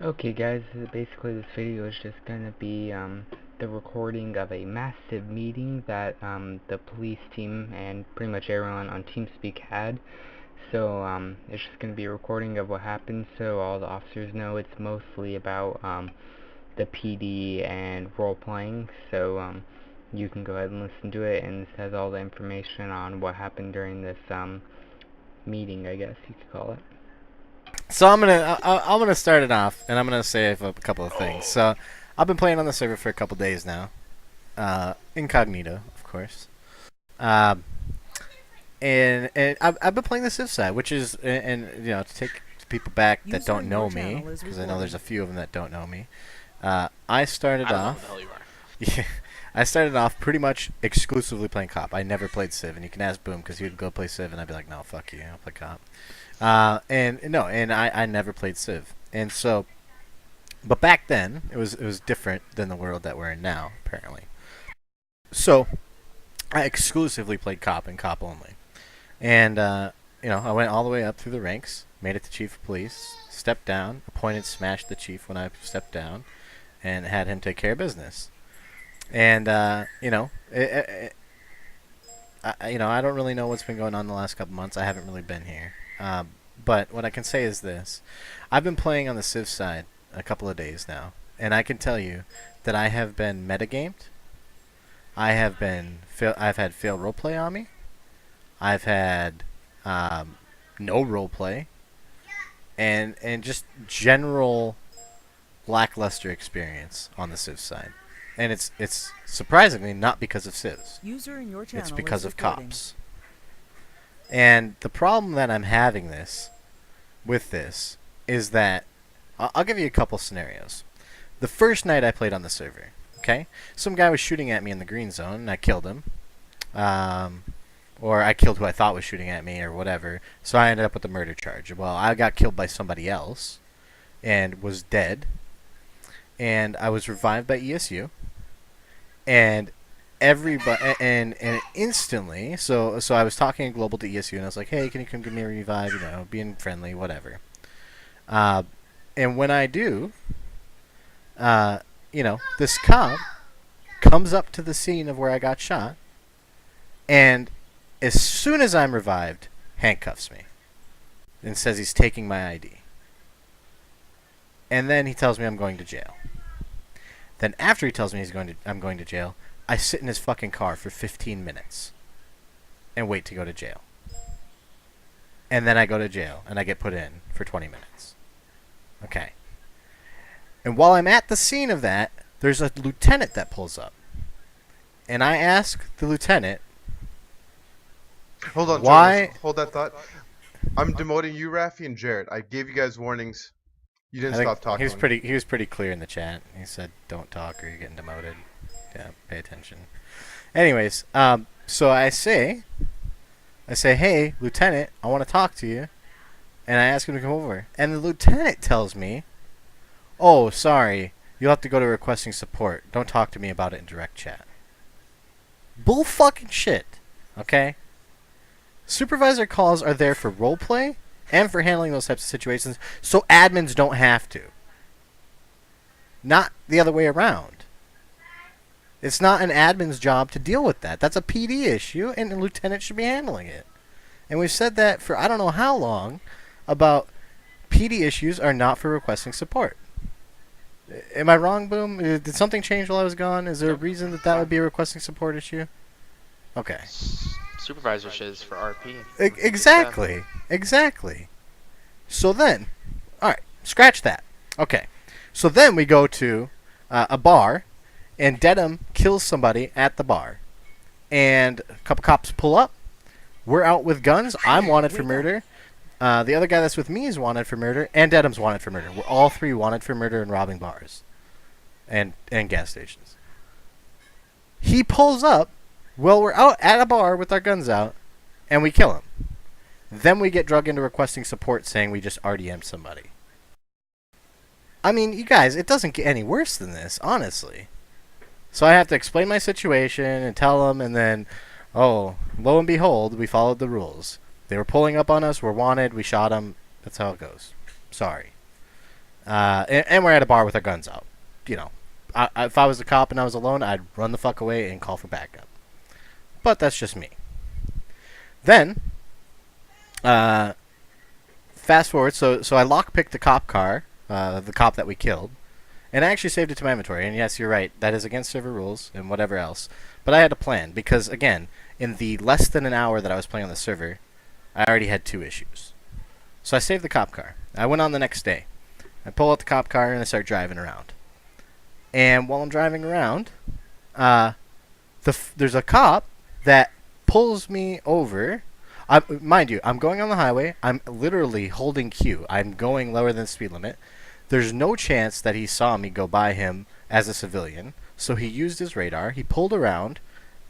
Okay guys, basically this video is just gonna be the recording of a massive meeting that the police team and pretty much everyone on TeamSpeak had. So it's just gonna be a recording of what happened so all the officers know it's mostly about the PD and role playing. So you can go ahead and listen to it, and this has all the information on what happened during this meeting, I guess you could call it. So I'm gonna start it off, and I'm gonna say a couple of things. So I've been playing on the server for a couple days now, incognito, of course. Um, and I've been playing the Civ side, which is and to take people back that don't know me, because I know there's a few of them that don't know me. I started I don't know off. who the hell you are. Yeah, I started off pretty much exclusively playing cop. I never played Civ, and you can ask Boom because he would go play Civ, and I'd be like, no, fuck you, I'll play cop. And I never played Civ, and so, but back then it was different than the world that we're in now, apparently. So I exclusively played cop and cop only, and I went all the way up through the ranks, made it to chief of police, stepped down, appointed smashed the chief when I stepped down, and had him take care of business. And I don't really know what's been going on the last couple months. I haven't really been here. But what I can say is this: I've been playing on the Civ side a couple of days now, and I can tell you that I have been metagamed. I've had fail roleplay on me. I've had no roleplay, and just general lackluster experience on the Civ side. And it's surprisingly not because of civs. User in your channel It's because is of recording. cops. And the problem that I'm having with this is that I'll give you a couple scenarios. The first night I played on the server, okay, some guy was shooting at me in the green zone, and I killed him, or I killed who I thought was shooting at me, or whatever. So I ended up with a murder charge. Well, I got killed by somebody else, and was dead, and I was revived by ESU, and everybody and instantly, so I was talking in global to ESU, and I was like, hey, can you come give me a revive, being friendly, whatever. And when I do, this cop comes up to the scene of where I got shot, and as soon as I'm revived, handcuffs me and says he's taking my ID. And then he tells me I'm going to jail. Then after he tells me I'm going to jail, I sit in his fucking car for 15 minutes and wait to go to jail. And then I go to jail and I get put in for 20 minutes. Okay. And while I'm at the scene of that, there's a lieutenant that pulls up. And I ask the lieutenant, Hold on, why? Jonas, hold that thought. I'm demoting you, Rafi, and Jared. I gave you guys warnings. You didn't stop talking. He was pretty clear in the chat. He said, "Don't talk or you're getting demoted." Yeah, pay attention. Anyways, so I say, "Hey, Lieutenant, I want to talk to you," and I ask him to come over. And the lieutenant tells me, "Oh, sorry, you'll have to go to requesting support. Don't talk to me about it in direct chat." Bull fucking shit. Okay. Supervisor calls are there for roleplay and for handling those types of situations, so admins don't have to. Not the other way around. It's not an admin's job to deal with that. That's a PD issue, and the lieutenant should be handling it. And we've said that for I don't know how long about PD issues are not for requesting support. Am I wrong, Boom? Did something change while I was gone? Is there a reason that would be a requesting support issue? Okay. Supervisor shiz for RP. Exactly. So then, alright, scratch that. Okay. So then we go to a bar, and Dedham kills somebody at the bar. And a couple cops pull up. We're out with guns. I'm wanted for murder. The other guy that's with me is wanted for murder, and Dedham's wanted for murder. We're all three wanted for murder and robbing bars and gas stations. He pulls up. Well, we're out at a bar with our guns out, and we kill him. Then we get drugged into requesting support saying we just RDM'd somebody. I mean, you guys, it doesn't get any worse than this, honestly. So I have to explain my situation and tell them, and then, oh, lo and behold, we followed the rules. They were pulling up on us, we're wanted, we shot them. That's how it goes. Sorry. And we're at a bar with our guns out. You know, if I was a cop and I was alone, I'd run the fuck away and call for backup. But that's just me. Then, fast forward. So I lockpicked the cop car, the cop that we killed, and I actually saved it to my inventory. And yes, you're right. That is against server rules and whatever else. But I had a plan because, again, in the less than an hour that I was playing on the server, I already had 2 issues. So I saved the cop car. I went on the next day. I pull out the cop car and I start driving around. And while I'm driving around, there's a cop that pulls me over. Mind you, I'm going on the highway. I'm literally holding Q. I'm going lower than the speed limit. There's no chance that he saw me go by him as a civilian. So he used his radar. He pulled around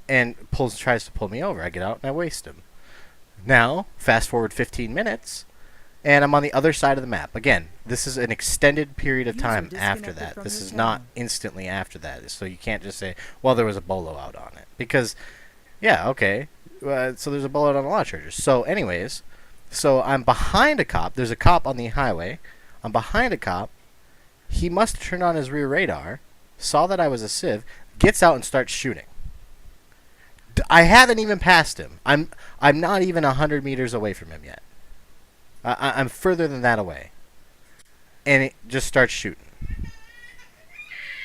and tries to pull me over. I get out and I waste him. Now, fast forward 15 minutes, and I'm on the other side of the map. Again, this is an extended period of time after that. This is not instantly after that. So you can't just say, well, there was a bolo out on it. Because, yeah, okay. So there's a bolo out on a lot of chargers. So anyways, so I'm behind a cop. There's a cop on the highway. I'm behind a cop. He must have turned on his rear radar, saw that I was a civ, gets out and starts shooting. I haven't even passed him. I'm not even 100 meters away from him yet. I'm further than that away. And it just starts shooting.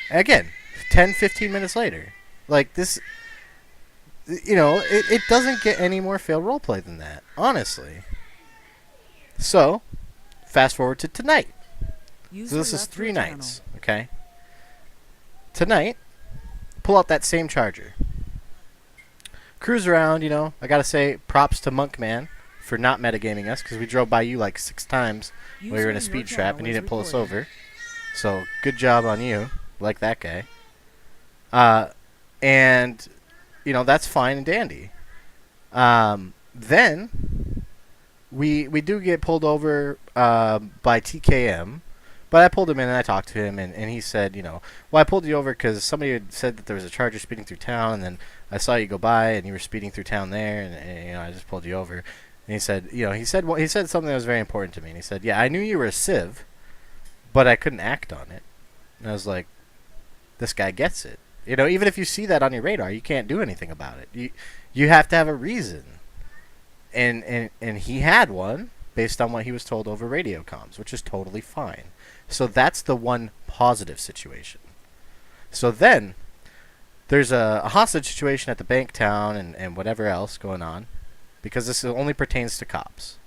Again, 10, 15 minutes later. Like, this... You know, it doesn't get any more failed roleplay than that. Honestly. So, fast forward to tonight. So this is 3 nights. Okay? Tonight, pull out that same charger. Cruise around, you know. I gotta say, props to Monkman for not metagaming us, because we drove by you like 6 times while we were in a speed trap and he didn't pull us over. So, good job on you. Like that guy. And, you know, that's fine and dandy. Then, we do get pulled over by TKM. But I pulled him in and I talked to him, and he said, you know, well, I pulled you over because somebody had said that there was a charger speeding through town, and then I saw you go by, and you were speeding through town there, and you know, I just pulled you over. And he said, you know, he said something that was very important to me. And he said, yeah, I knew you were a civ, but I couldn't act on it. And I was like, this guy gets it. You know, even if you see that on your radar, you can't do anything about it. You have to have a reason. And he had one based on what he was told over radio comms, which is totally fine. So that's the one positive situation. So then, there's a hostage situation at the bank town and whatever else going on, because this only pertains to cops.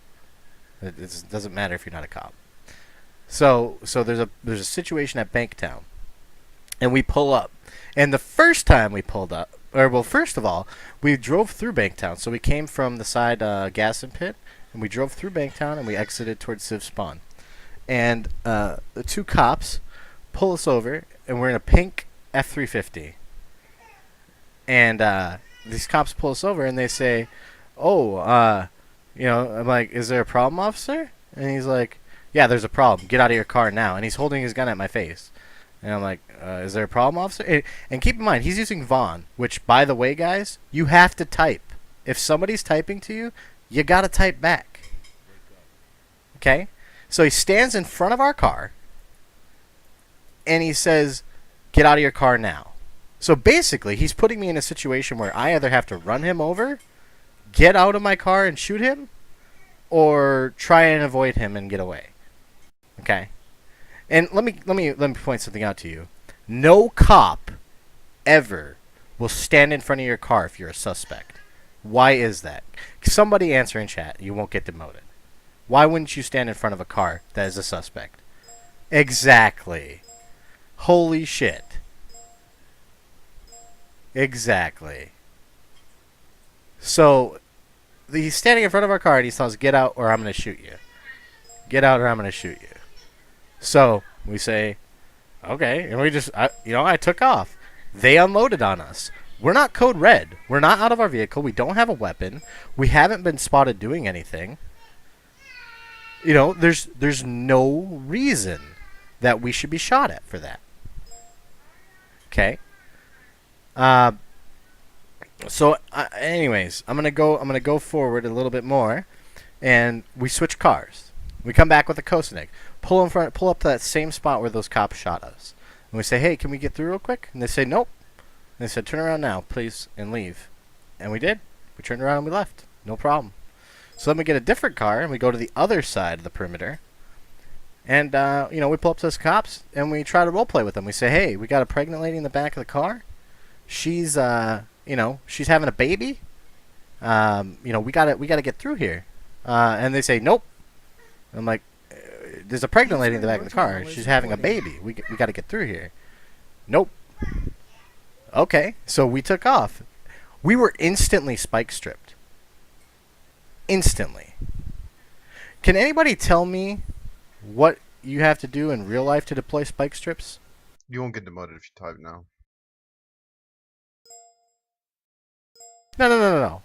It doesn't matter if you're not a cop. So there's a situation at bank town, and we pull up. And the first time we pulled up, first of all, we drove through Banktown. So we came from the side gas and pit, and we drove through Banktown, and we exited towards Civ Spawn. And the 2 cops pull us over, and we're in a pink F-350. And these cops pull us over, and they say, oh, you know, I'm like, is there a problem, officer? And he's like, yeah, there's a problem. Get out of your car now. And he's holding his gun at my face. And I'm like, is there a problem, officer? And keep in mind, he's using Vaughn, which, by the way, guys, you have to type. If somebody's typing to you, you got to type back. Okay? So he stands in front of our car, and he says, get out of your car now. So basically, he's putting me in a situation where I either have to run him over, get out of my car and shoot him, or try and avoid him and get away. Okay? And let me point something out to you. No cop ever will stand in front of your car if you're a suspect. Why is that? Somebody answer in chat. You won't get demoted. Why wouldn't you stand in front of a car that is a suspect? Exactly. Holy shit. Exactly. So, he's standing in front of our car and he tells us, get out or I'm going to shoot you. Get out or I'm going to shoot you. So, we say, okay. And we just, I took off. They unloaded on us. We're not code red. We're not out of our vehicle. We don't have a weapon. We haven't been spotted doing anything. You know, there's no reason that we should be shot at for that. Okay. So, anyways, I'm gonna go forward a little bit more, and we switch cars. We come back with a Kosenig. Pull up to that same spot where those cops shot us. And we say, hey, can we get through real quick? And they say, nope. And they said, turn around now, please, and leave. And we did. We turned around and we left. No problem. So then we get a different car, and we go to the other side of the perimeter. And, we pull up to those cops, and we try to roleplay with them. We say, hey, we got a pregnant lady in the back of the car. She's, she's having a baby. We gotta get through here. And they say, nope. I'm like, there's a pregnant lady in the back of the car. She's having a baby. We got to get through here. Nope. Okay, so we took off. We were instantly spike stripped. Instantly. Can anybody tell me what you have to do in real life to deploy spike strips? You won't get demoted if you type now.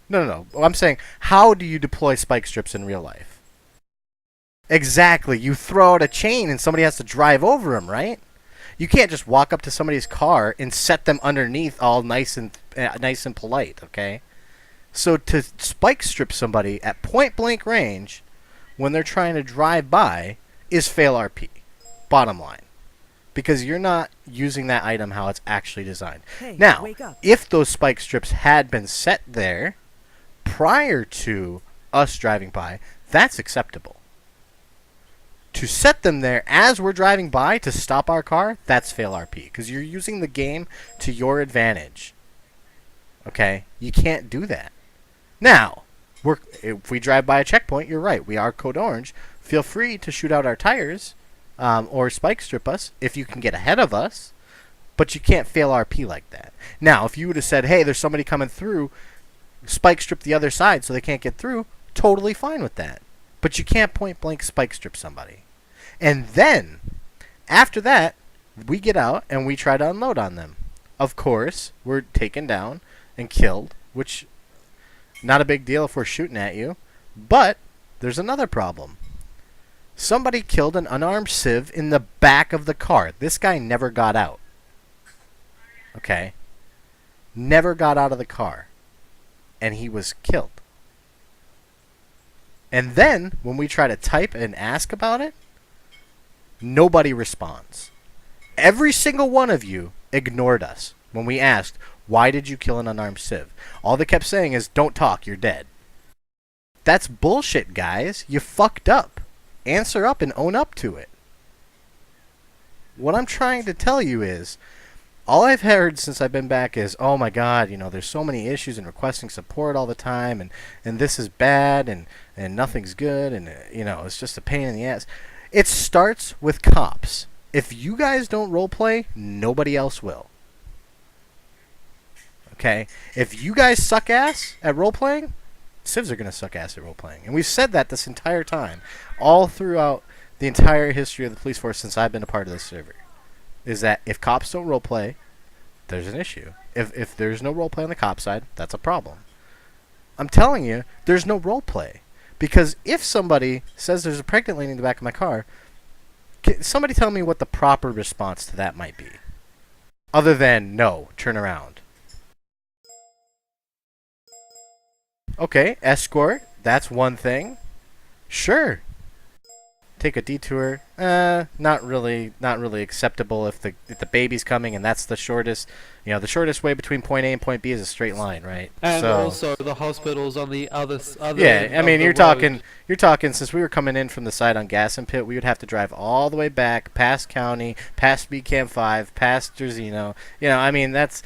No. I'm saying, how do you deploy spike strips in real life? Exactly. You throw out a chain and somebody has to drive over them, right? You can't just walk up to somebody's car and set them underneath all nice and polite, okay? So to spike strip somebody at point blank range when they're trying to drive by is fail RP. Bottom line. Because you're not using that item how it's actually designed. Hey, now, wake up. if those spike strips had been set there prior to us driving by, that's acceptable. To set them there as we're driving by to stop our car, that's fail RP. Because you're using the game to your advantage. Okay? You can't do that. Now, if we drive by a checkpoint, you're right. We are code orange. Feel free to shoot out our tires or spike strip us if you can get ahead of us. But you can't fail RP like that. Now, if you would have said, hey, there's somebody coming through, spike strip the other side so they can't get through, totally fine with that. But you can't point blank spike strip somebody. And then, after that, we get out and we try to unload on them. Of course, we're taken down and killed, which, not a big deal if we're shooting at you. But, there's another problem. Somebody killed an unarmed civ in the back of the car. This guy never got out. Okay? Never got out of the car. And he was killed. And then, when we try to type and ask about it, nobody responds. Every single one of you ignored us when we asked, why did you kill an unarmed civ? All they kept saying is, don't talk, you're dead. That's bullshit, guys. You fucked up. Answer up and own up to it. What I'm trying to tell you is, all I've heard since I've been back is, oh my god, there's so many issues and requesting support all the time, and this is bad, and nothing's good, and it's just a pain in the ass. It starts with cops. If you guys don't roleplay, nobody else will. Okay? If you guys suck ass at roleplaying, civs are going to suck ass at roleplaying. And we've said that this entire time, all throughout the entire history of the police force since I've been a part of this server, is that if cops don't roleplay, there's an issue. If there's no roleplay on the cop side, that's a problem. I'm telling you, there's no roleplay. Because if somebody says there's a pregnant lady in the back of my car, can somebody tell me what the proper response to that might be? Other than, no, turn around. Okay, escort, that's one thing. Sure. Take a detour. Not really acceptable if the baby's coming and that's the shortest. The shortest way between point A and point B is a straight line, right? And so, also the hospital's on the other yeah, end I mean, of you're the road. talking since we were coming in from the side on Gas and Pit, we would have to drive all the way back past County, past B Cam 5, past Jersino. I mean, that's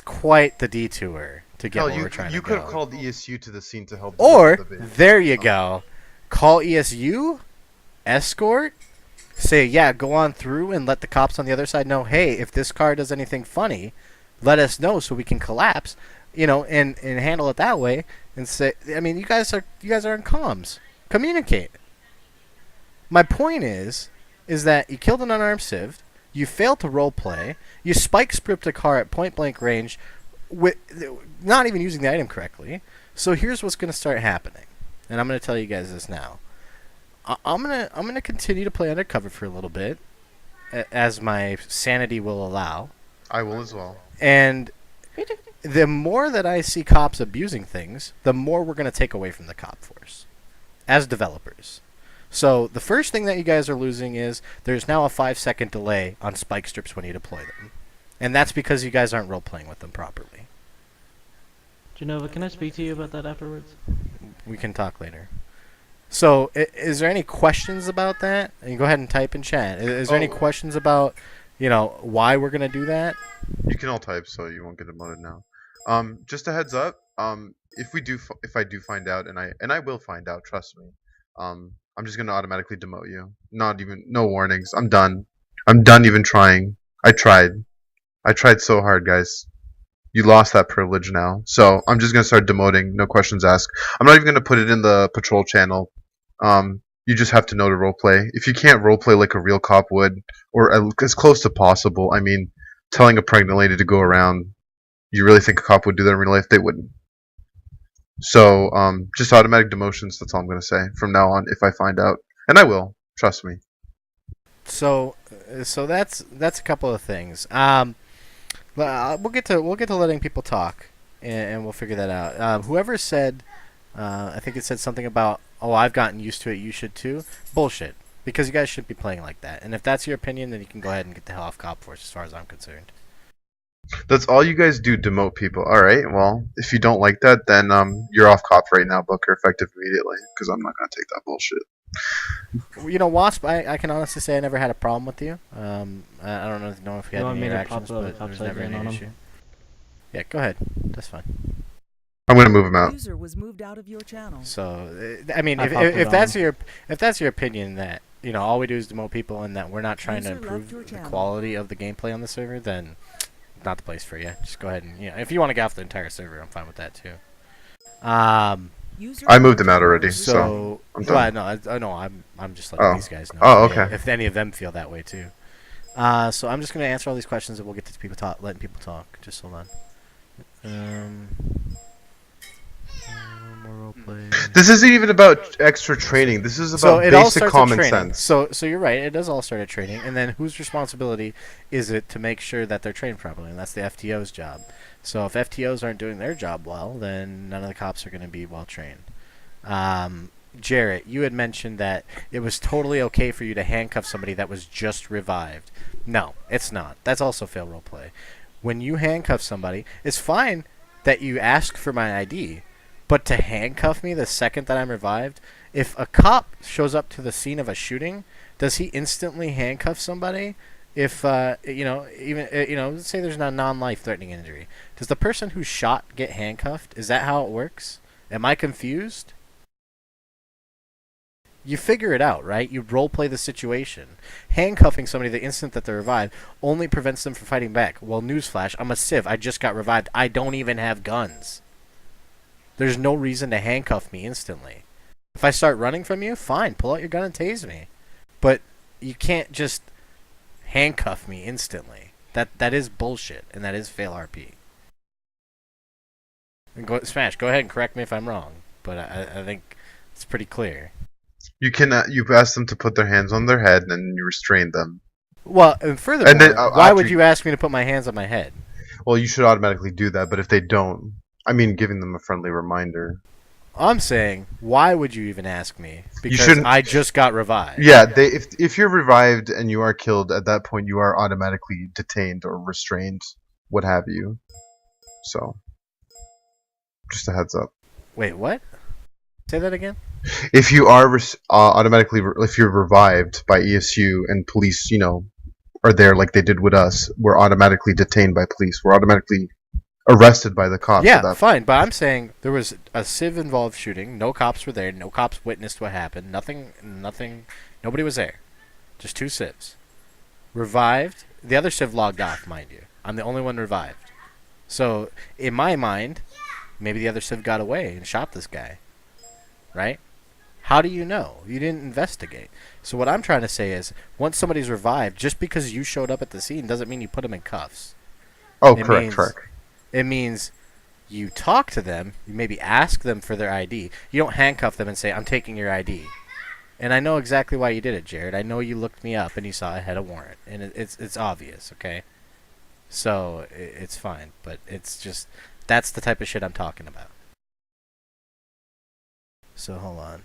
quite the detour to get where we're trying to go. You could have called ESU to the scene to help. Or the baby. there you go. Call ESU, escort, say, yeah, go on through and let the cops on the other side know, hey, if this car does anything funny, let us know so we can collapse, and handle it that way. And say, I mean, you guys are in comms. Communicate. My point is that you killed an unarmed civ, you failed to role play, you spike stripped a car at point blank range, with not even using the item correctly. So here's what's going to start happening, and I'm going to tell you guys this now. I'm gonna continue to play undercover for a little bit, as my sanity will allow. I will as well. And the more that I see cops abusing things, the more we're gonna take away from the cop force, as developers. So the first thing that you guys are losing is there's now a 5-second delay on spike strips when you deploy them. And that's because you guys aren't role-playing with them properly. Genova, can I speak to you about that afterwards? We can talk later. So, is there any questions about that? And you go ahead and type in chat. Is there any questions about, why we're gonna do that? You can all type, so you won't get demoted now. Just a heads up. If I do find out, and I will find out, trust me. I'm just gonna automatically demote you. No warnings. I'm done. I'm done even trying. I tried so hard, guys. You lost that privilege now. So I'm just gonna start demoting. No questions asked. I'm not even gonna put it in the patrol channel. You just have to know to roleplay. If you can't roleplay like a real cop would, or as close to possible, I mean, telling a pregnant lady to go around, you really think a cop would do that in real life? They wouldn't. So, just automatic demotions, that's all I'm going to say from now on if I find out. And I will, trust me. So that's a couple of things. We'll get to letting people talk, and we'll figure that out. Whoever said, I think it said something about, oh, I've gotten used to it, you should too. Bullshit. Because you guys shouldn't be playing like that. And if that's your opinion, then you can go ahead and get the hell off Cop Force, as far as I'm concerned. That's all you guys do, demote people. Alright, well, if you don't like that, then you're off cop right now, Booker, effective immediately, because I'm not going to take that bullshit. Wasp, I can honestly say I never had a problem with you. I don't know if we had any interactions, but there was never any issue. Yeah, go ahead. That's fine. I'm going to move him out. User was moved out of your channel. So, I mean, if that's your opinion that, all we do is demote people and that we're not trying to improve the quality of the gameplay on the server, then not the place for you. Just go ahead and, if you want to get off the entire server, I'm fine with that too. I moved him out already, so I'm done. I'm just letting these guys know. Oh, okay. If any of them feel that way too. So I'm just gonna answer all these questions and we'll get to people letting people talk. Just hold on. This isn't even about extra training. This is about basic common sense. So you're right. It does all start at training, and then whose responsibility is it to make sure that they're trained properly? And that's the FTO's job. So if FTOs aren't doing their job well, then none of the cops are going to be well trained. Jarrett, you had mentioned that it was totally okay for you to handcuff somebody that was just revived. No, it's not. That's also fail roleplay. When you handcuff somebody, it's fine that you ask for my ID. But to handcuff me the second that I'm revived, if a cop shows up to the scene of a shooting, does he instantly handcuff somebody? If let's say there's a non-life-threatening injury, does the person who's shot get handcuffed? Is that how it works? Am I confused? You figure it out, right? You role-play the situation. Handcuffing somebody the instant that they're revived only prevents them from fighting back. Well, newsflash, I'm a civ. I just got revived. I don't even have guns. There's no reason to handcuff me instantly. If I start running from you, fine, pull out your gun and tase me. But you can't just handcuff me instantly. That is bullshit, and that is fail RP. And Smash, go ahead and correct me if I'm wrong, but I think it's pretty clear. You cannot. You ask them to put their hands on their head, and you restrain them. Well, and furthermore, why would you ask me to put my hands on my head? Well, you should automatically do that, but if they don't, I mean, giving them a friendly reminder. I'm saying, why would you even ask me? Because I just got revived. Yeah, if you're revived and you are killed, at that point you are automatically detained or restrained, what have you. So, just a heads up. Wait, what? Say that again? If you are if you're revived by ESU and police, are there like they did with us, we're automatically detained by police. We're automatically arrested by the cops. Yeah, fine, but I'm saying there was a civ-involved shooting. No cops were there. No cops witnessed what happened. Nothing. Nobody was there. Just two civs. Revived. The other civ logged off, mind you. I'm the only one revived. So, in my mind, maybe the other civ got away and shot this guy. Right? How do you know? You didn't investigate. So what I'm trying to say is, once somebody's revived, just because you showed up at the scene doesn't mean you put them in cuffs. Oh, correct. It means you talk to them, you maybe ask them for their ID. You don't handcuff them and say, I'm taking your ID. And I know exactly why you did it, Jared. I know you looked me up and you saw I had a warrant. And it's obvious, okay? So, it's fine. But it's just, that's the type of shit I'm talking about. So, hold on.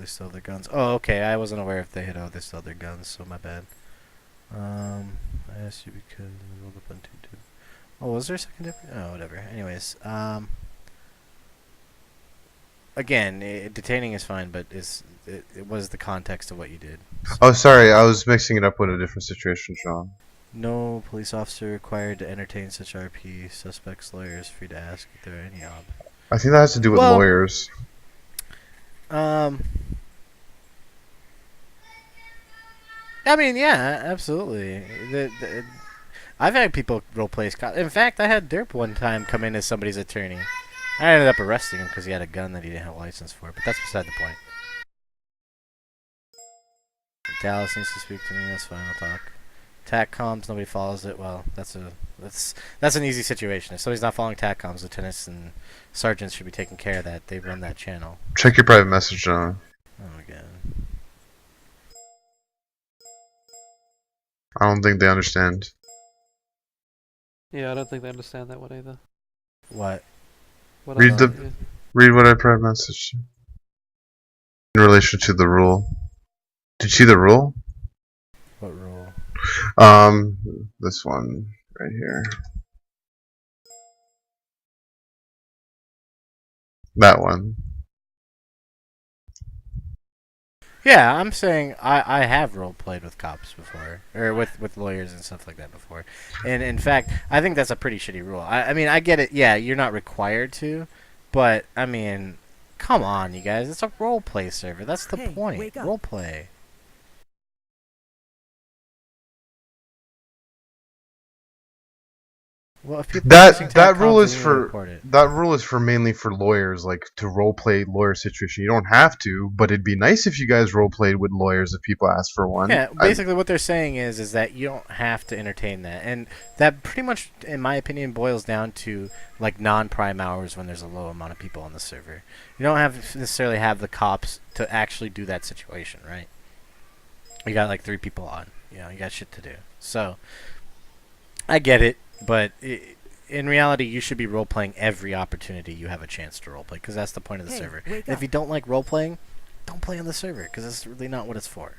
still have their guns. Oh, okay. I wasn't aware if they had. Oh, they still have their guns. So my bad. I asked you because I rolled up on 2-2. Oh, was there a second difference? Oh, whatever. Anyways, again, detaining is fine, but it was the context of what you did. So. Oh, sorry, I was mixing it up with a different situation, Sean. No police officer required to entertain such RP. Suspect's lawyer is free to ask if there are any I think that has to do with lawyers. I mean, yeah, absolutely. I've had people roleplay cops. In fact, I had Derp one time come in as somebody's attorney. I ended up arresting him because he had a gun that he didn't have a license for, but that's beside the point. Dallas needs to speak to me. That's fine. I'll talk. TAC comms, nobody follows it. Well, that's an easy situation. If somebody's not following TAC comms, lieutenants and sergeants should be taking care of that. They run that channel. Check your private message, John. Oh my god. I don't think they understand. Yeah, I don't think they understand that one either. What? What Read else? the- Read what I private messaged you. In relation to the rule. Did you see the rule? What rule? This one right here. That one. Yeah, I'm saying I have role played with cops before, or with lawyers and stuff like that before, and in fact, I think that's a pretty shitty rule. I mean, I get it. Yeah, you're not required to, but I mean, come on, you guys, it's a role play server. That's the point. Role play. Well, if people are using That tag rule comms, is then you for report it. that rule is for mainly for lawyers, like to role play lawyer situation. You don't have to, but it'd be nice if you guys role played with lawyers if people ask for one. Yeah, basically what they're saying is that you don't have to entertain that, and that pretty much, in my opinion, boils down to like non-prime hours when there's a low amount of people on the server. You don't have to necessarily have the cops to actually do that situation, right? You got like 3 people on, you know, you got shit to do. So I get it, but in reality, you should be role playing every opportunity you have a chance to role play, because that's the point of the server. And if you don't like role playing, don't play on the server, because that's really not what it's for.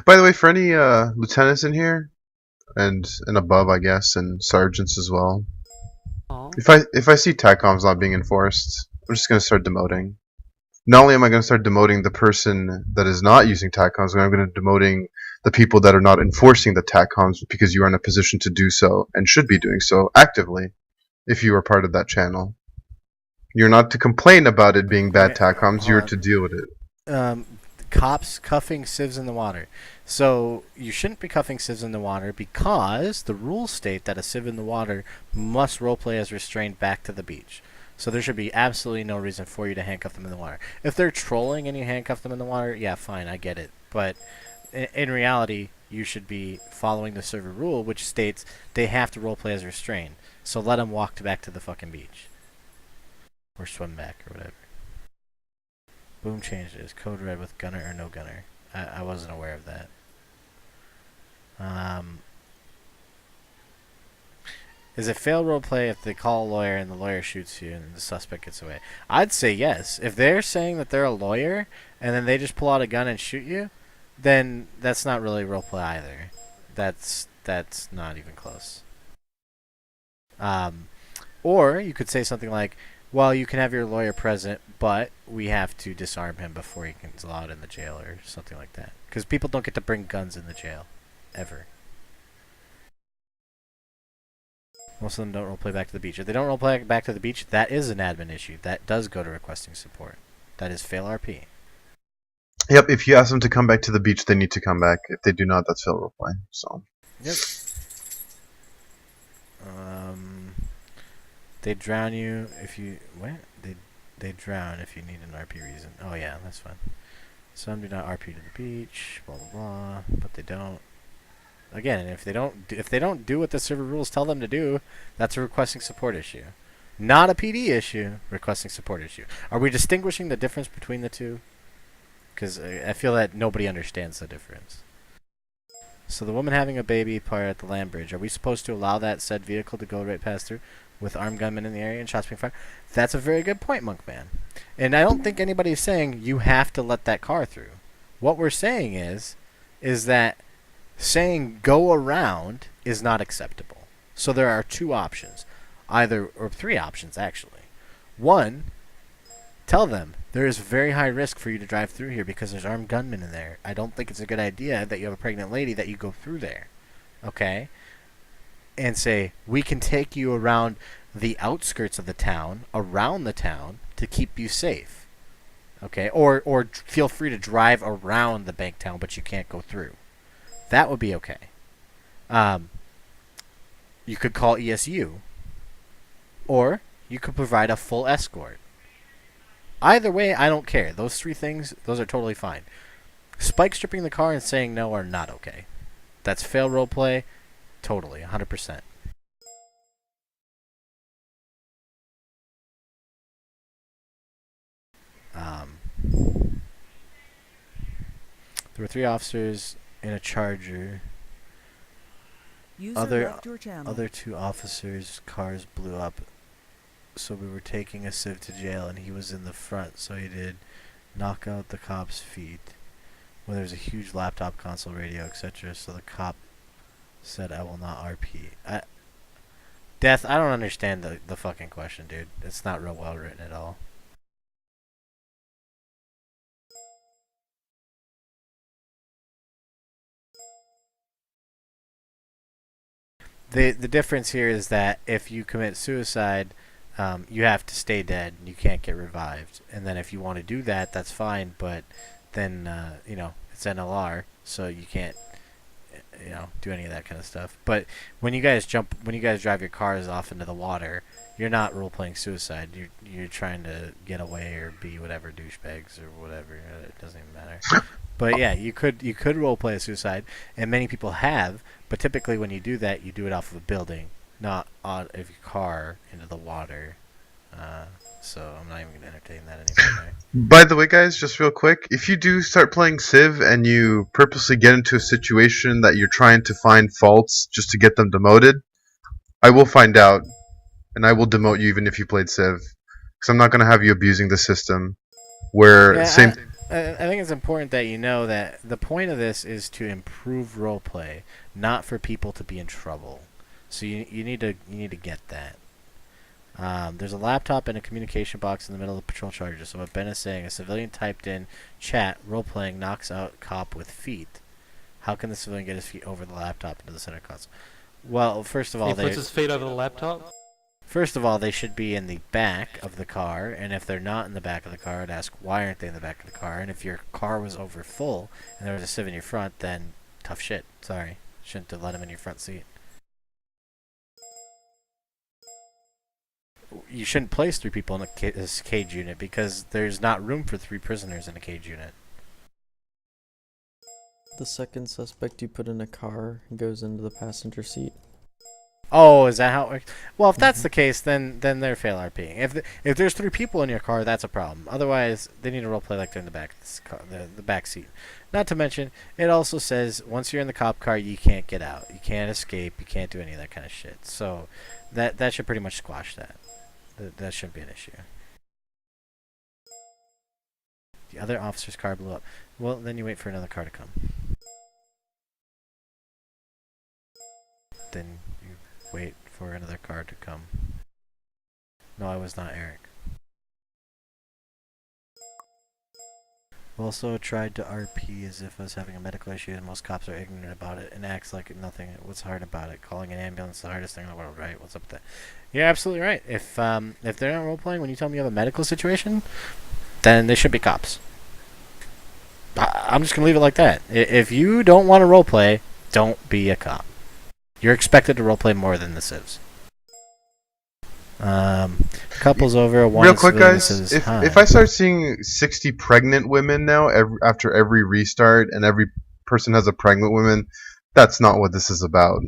By the way, for any lieutenants in here, and above, I guess, and sergeants as well, Oh. if I see TACOMs not being enforced, I'm just gonna start demoting. Not only am I gonna start demoting the person that is not using TACOMs, but I'm gonna demoting the people that are not enforcing the TACOMs because you are in a position to do so and should be doing so actively if you are part of that channel. You're not to complain about it being bad TACOMs, you're to deal with it. Cops cuffing civs in the water. So you shouldn't be cuffing civs in the water because the rules state that a civ in the water must roleplay as restrained back to the beach. So there should be absolutely no reason for you to handcuff them in the water. If they're trolling and you handcuff them in the water, yeah, fine, I get it. But in reality, you should be following the server rule, which states they have to roleplay as restrained. So let them walk back to the fucking beach. Or swim back, or whatever. Boom changed it. Is code red with gunner or no gunner? I wasn't aware of that. Is it fail roleplay if they call a lawyer and the lawyer shoots you and the suspect gets away? I'd say yes. If they're saying that they're a lawyer and then they just pull out a gun and shoot you, then that's not really roleplay either. That's not even close. Or you could say something like, well, you can have your lawyer present, but we have to disarm him before he gets allowed in the jail or something like that. Because people don't get to bring guns in the jail. Ever. Most of them don't roleplay back to the beach. If they don't roleplay back to the beach, that is an admin issue. That does go to requesting support. That is fail RP. Yep, if you ask them to come back to the beach, they need to come back. If they do not, that's fail roleplay. So. Yep. They drown you if you... What? They drown if you need an RP reason. Oh yeah, that's fine. Some do not RP to the beach, blah blah blah, but they don't. Again, if they don't do what the server rules tell them to do, that's a requesting support issue. Not a PD issue, requesting support issue. Are we distinguishing the difference between the two? Because I feel that nobody understands the difference. So the woman having a baby part at the land bridge, are we supposed to allow that said vehicle to go right past her with armed gunmen in the area and shots being fired? That's a very good point, Monkman. And I don't think anybody's saying you have to let that car through. What we're saying is that saying go around is not acceptable. So there are two options, or three options actually. One, tell them there is very high risk for you to drive through here because there's armed gunmen in there. I don't think it's a good idea that you have a pregnant lady that you go through there. Okay? And say, we can take you around the outskirts of the town, around the town, to keep you safe. Okay? Or feel free to drive around the bank town, but you can't go through. That would be okay. You could call ESU. Or you could provide a full escort. Either way, I don't care. Those three things, those are totally fine. Spike stripping the car and saying no are not okay. That's fail roleplay. Totally, 100%. There were 3 officers in a Charger. Other 2 officers' cars blew up. So we were taking a civ to jail, and he was in the front, so he did knock out the cop's feet. Well, there's a huge laptop, console, radio, etc. So the cop said, "I will not RP." Death, I don't understand the fucking question, dude. It's not real well written at all. The difference here is that if you commit suicide, you have to stay dead. You can't get revived. And then if you want to do that, that's fine. But then it's NLR, so you can't do any of that kind of stuff. But when you guys drive your cars off into the water, you're not role playing suicide. You're trying to get away or be whatever douchebags or whatever. It doesn't even matter. But yeah, you could role play a suicide, and many people have. But typically, when you do that, you do it off of a building, not out of your car into the water. So I'm not even gonna entertain that anymore. By the way, guys, just real quick, if you do start playing Civ and you purposely get into a situation that you're trying to find faults just to get them demoted, I will find out, and I will demote you even if you played Civ, because I'm not gonna have you abusing the system. I think it's important that you know that the point of this is to improve roleplay, not for people to be in trouble. So you need to get that. There's a laptop and a communication box in the middle of the patrol charger. So what Ben is saying, a civilian typed in chat, role-playing knocks out cop with feet. How can the civilian get his feet over the laptop into the center console? Well, first of all, he puts his feet over the laptop? First of all, they should be in the back of the car, and if they're not in the back of the car, I'd ask, why aren't they in the back of the car? And if your car was over full, and there was a civ in your front, then tough shit. Sorry. Shouldn't have let him in your front seat. You shouldn't place 3 people in a cage unit because there's not room for 3 prisoners in a cage unit. The second suspect you put in a car goes into the passenger seat. Oh, is that how it works? Well, if that's the case, then they're fail RPing. If there's 3 people in your car, that's a problem. Otherwise, they need to roleplay like they're in the back of this car, the back seat. Not to mention, it also says once you're in the cop car, you can't get out, you can't escape, you can't do any of that kind of shit. So that should pretty much squash that. That shouldn't be an issue. The other officer's car blew up. Well, then you wait for another car to come. Then you wait for another car to come. No, I was not Eric. Also tried to RP as if I was having a medical issue, and most cops are ignorant about it and acts like nothing. What's hard about it? Calling an ambulance is the hardest thing in the world, right? What's up with that? You're absolutely right. If they're not role playing when you tell them you have a medical situation, then they should be cops. I'm just gonna leave it like that. If you don't want to role play, don't be a cop. You're expected to role play more than the civs. Couples over. Real quick, guys. If I start seeing 60 pregnant women now after every restart, and every person has a pregnant woman, that's not what this is about.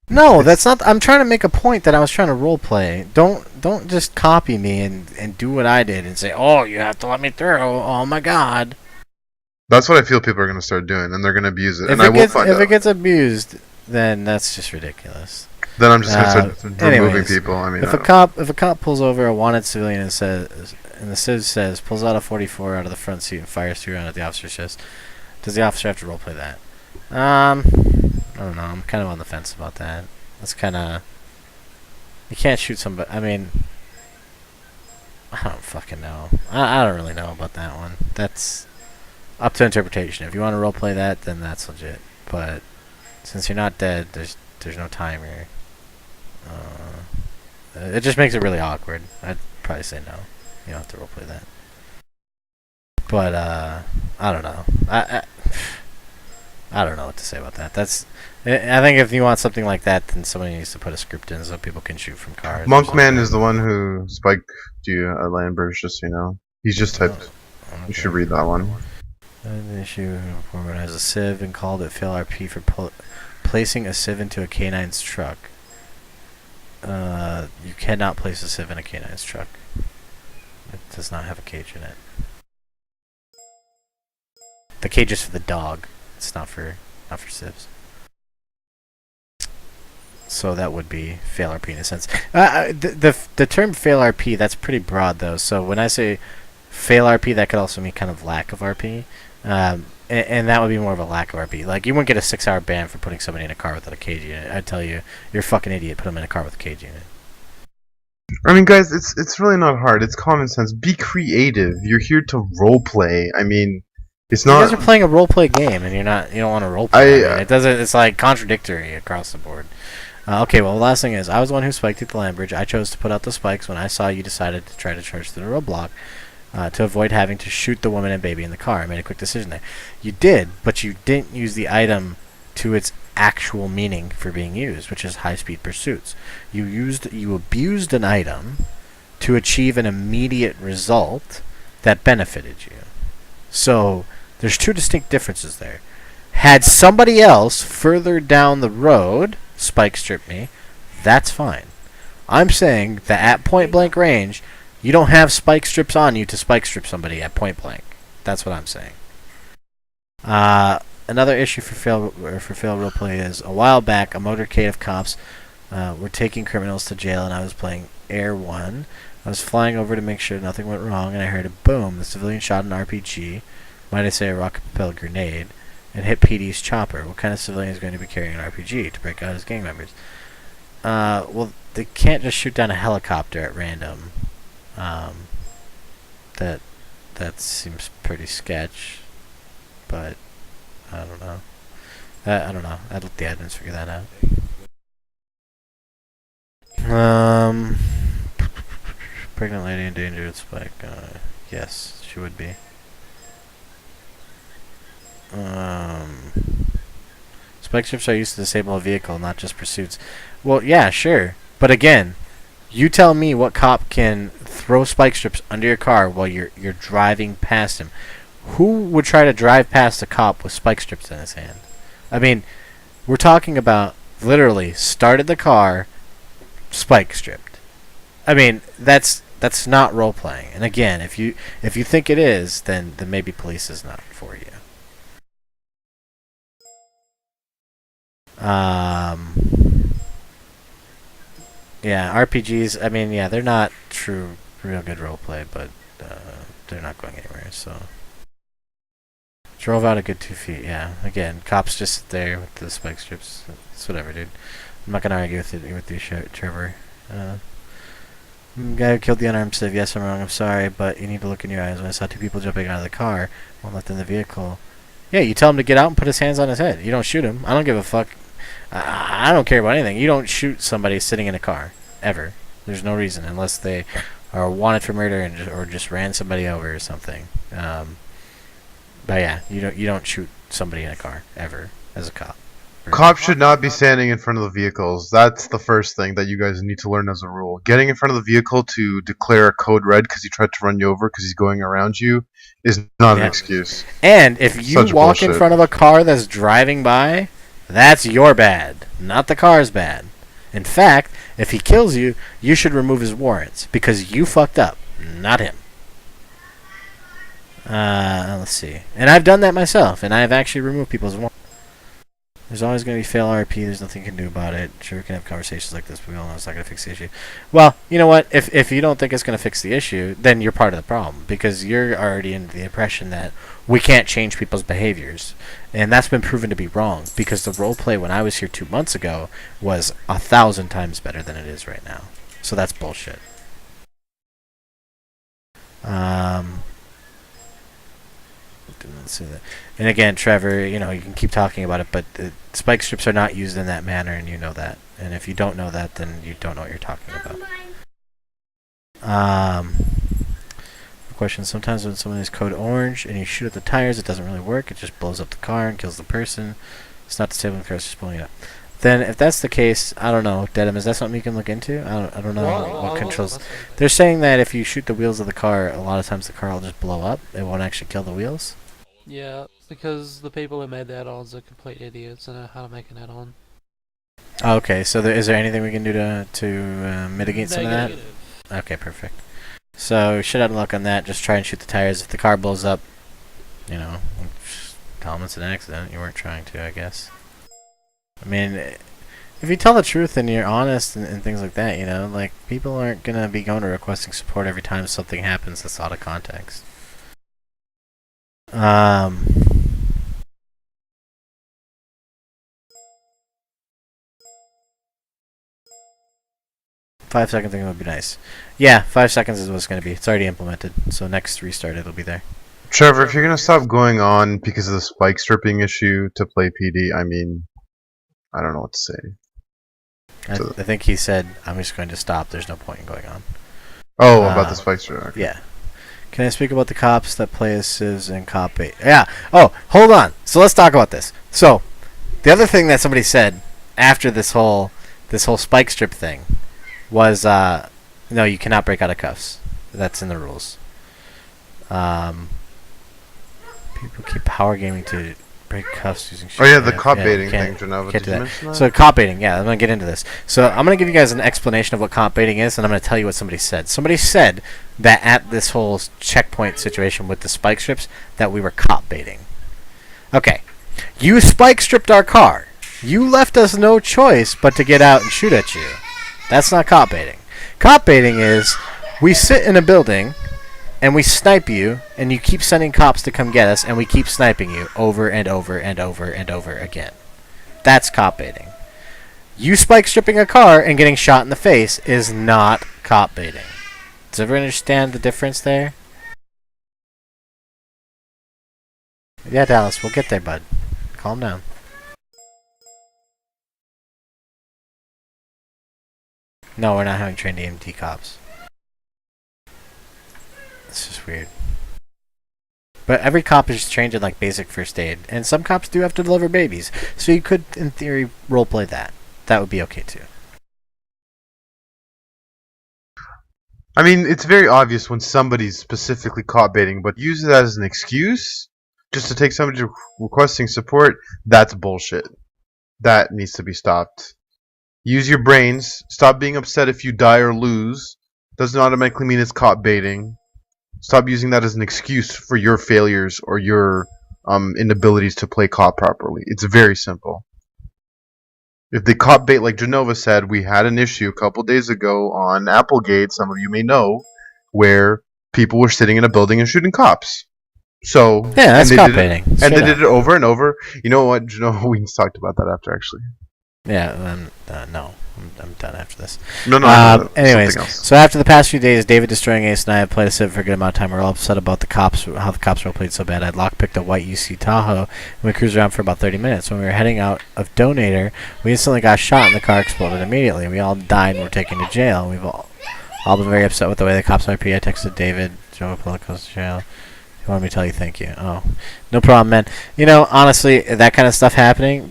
No, that's not. I'm trying to make a point that I was trying to role play. Don't just copy me and do what I did and say, oh, you have to let me through. Oh my God. That's what I feel people are going to start doing, and they're going to abuse it. If And it I will gets find if out. it gets abused, then that's just ridiculous. Then I'm just going to start removing anyways, people. I mean, if I don't- a cop pulls over a wanted civilian and the civ says pulls out a 44 out of the front seat and fires 3 rounds at the officer's chest, does the officer have to roleplay that? I don't know. I'm kind of on the fence about that. That's kind of, you can't shoot somebody. I mean, I don't fucking know. I don't really know about that one. That's up to interpretation. If you want to roleplay that, then that's legit. But since you're not dead, there's no timer. It just makes it really awkward. I'd probably say no. You don't have to roleplay that. But I don't know. I don't know what to say about that. I think if you want something like that, then somebody needs to put a script in so people can shoot from cars. Monkman is the one who spiked you at Landberg's, just so you know. He's just typed. You should read that one. The issue has a sieve and called it fail RP for placing a sieve into a K9's truck. You cannot place a sieve in a K9's truck. It does not have a cage in it. The cage is for the dog. It's not for sieves. So that would be fail RP in a sense. The term fail RP, that's pretty broad though. So when I say fail RP, that could also mean kind of lack of RP. And that would be more of a lack of RP. Like, you wouldn't get a 6-hour ban for putting somebody in a car without a cage unit. I'd tell you, you're a fucking idiot. Put them in a car with a cage unit. I mean, guys, it's really not hard. It's common sense. Be creative. You're here to roleplay. I mean, it's not. You guys are playing a roleplay game, and you don't want to roleplay. I mean, it doesn't. It's like contradictory across the board. Okay, well, the last thing is, I was the one who spiked at the land bridge. I chose to put out the spikes when I saw you decided to try to charge through the roadblock. To avoid having to shoot the woman and baby in the car. I made a quick decision there. You did, but you didn't use the item to its actual meaning for being used, which is high-speed pursuits. You abused an item to achieve an immediate result that benefited you. So there's two distinct differences there. Had somebody else further down the road spike strip me, that's fine. I'm saying that at point-blank range, you don't have spike strips on you to spike strip somebody at point blank. That's what I'm saying. Another issue for fail roleplay is a while back a motorcade of cops were taking criminals to jail, and I was playing Air 1. I was flying over to make sure nothing went wrong, and I heard a boom. The civilian shot an RPG, might I say a rocket-propelled grenade, and hit PD's chopper. What kind of civilian is going to be carrying an RPG to break out his gang members? Well, they can't just shoot down a helicopter at random. That seems pretty sketch, but I don't know. I don't know. I'd let the admins figure that out. Pregnant lady in danger with spike. Yes, she would be. Spike strips are used to disable a vehicle, not just pursuits. Well, yeah, sure, but again. You tell me what cop can throw spike strips under your car while you're driving past him. Who would try to drive past a cop with spike strips in his hand? I mean, we're talking about literally started the car, spike stripped. I mean, that's not role playing. And again, if you think it is, then maybe police is not for you. Yeah, RPGs, I mean, yeah, they're not real good roleplay, but they're not going anywhere, so. Drove out a good 2 feet, yeah. Again, cops just sit there with the spike strips. It's whatever, dude. I'm not gonna argue with you, Trevor. Guy who killed the unarmed civ, yes, I'm wrong, I'm sorry, but you need to look in your eyes. When I saw 2 people jumping out of the car, one left in the vehicle. Yeah, you tell him to get out and put his hands on his head. You don't shoot him. I don't give a fuck. I don't care about anything. You don't shoot somebody sitting in a car. Ever. There's no reason. Unless they are wanted for murder or just ran somebody over or something. But yeah, you don't shoot somebody in a car. Ever. As a cop. Cops should not be standing in front of the vehicles. That's the first thing that you guys need to learn as a rule. Getting in front of the vehicle to declare a code red because he tried to run you over because he's going around you is not an excuse. And if you walk in front of a car that's driving by, that's your bad. Not the car's bad. In fact, if he kills you, you should remove his warrants because you fucked up, not him. Let's see. And I've done that myself, and I've actually removed people's warrants. There's always going to be fail RP. There's nothing you can do about it. Sure, we can have conversations like this, but we all know it's not going to fix the issue. Well, you know what? If you don't think it's going to fix the issue, then you're part of the problem, because you're already under the impression that we can't change people's behaviors. And that's been proven to be wrong, because the roleplay when I was here 2 months ago was 1,000 times better than it is right now. So that's bullshit. Didn't say that. And again, Trevor, you can keep talking about it, but spike strips are not used in that manner, and you know that. And if you don't know that, then you don't know what you're talking about. Question: sometimes when someone is code orange and you shoot at the tires, it doesn't really work. It just blows up the car and kills the person. It's not disabling the car, it's just blowing it up. Then, if that's the case, I don't know, Dedham, is that something you can look into? I don't know what controls. They're saying that if you shoot the wheels of the car, a lot of times the car will just blow up. It won't actually kill the wheels. Yeah, because the people who made the add-ons are complete idiots and know how to make an add-on. Okay, so is there anything we can do to mitigate some of that? Okay, perfect. So, shit out of luck on that. Just try and shoot the tires. If the car blows up, just tell them it's an accident. You weren't trying to, I guess. I mean, if you tell the truth and you're honest and things like that, like, people aren't going to be going to requesting support every time something happens that's out of context. 5-second thing would be nice. Yeah, 5 seconds is what it's going to be. It's already implemented, so next restart it'll be there. Trevor, if you're gonna stop going on because of the spike stripping issue to play PD, I mean, I don't know what to say. I think he said, I'm just going to stop. There's no point in going on. Oh, about the spike strip. Okay. Yeah. Can I speak about the cops that play as civs and cop 8? Yeah. Oh, hold on. So let's talk about this. So, the other thing that somebody said after this whole spike strip thing was, no, you cannot break out of cuffs. That's in the rules. People keep power gaming to break cuffs using shit. Oh yeah, the cop baiting thing, Genova. Did you mention that? So cop baiting, yeah, I'm going to get into this. So I'm going to give you guys an explanation of what cop baiting is, and I'm going to tell you what somebody said. Somebody said that at this whole checkpoint situation with the spike strips, that we were cop baiting. Okay, you spike stripped our car. You left us no choice but to get out and shoot at you. That's not cop baiting. Cop baiting is, we sit in a building and we snipe you, and you keep sending cops to come get us, and we keep sniping you over and over and over and over again. That's cop baiting. You spike stripping a car and getting shot in the face is not cop baiting. Does everyone understand the difference there? Yeah, Dallas, we'll get there, bud. Calm down. No, we're not having trained EMT cops. It's just weird. But every cop is trained in like basic first aid, and some cops do have to deliver babies, so you could, in theory, roleplay that. That would be okay too. I mean, it's very obvious when somebody's specifically caught baiting, but use it as an excuse just to take somebody requesting support. That's bullshit. That needs to be stopped. Use your brains. Stop being upset if you die or lose. Doesn't automatically mean it's caught baiting. Stop using that as an excuse for your failures or your inabilities to play cop properly. It's very simple. If they cop bait, like Genova said, we had an issue a couple days ago on Applegate, some of you may know, where people were sitting in a building and shooting cops. So yeah, that's cop baiting. And they did it over and over. You know what, Genova? We talked about that after, actually. Yeah, no. I'm done after this. No. Anyways, so after the past few days, David destroying Ace and I have played a Civ for a good amount of time. We're all upset about the cops, how the cops were played so bad. I'd lockpicked a white UC Tahoe, and we cruised around for about 30 minutes. When we were heading out of Donator, we instantly got shot, and the car exploded immediately. We all died and were taken to jail. We've all been very upset with the way the cops RP. I texted David, Joe Pellic goes to jail. He wanted me to tell you thank you. Oh, no problem, man. Honestly, that kind of stuff happening,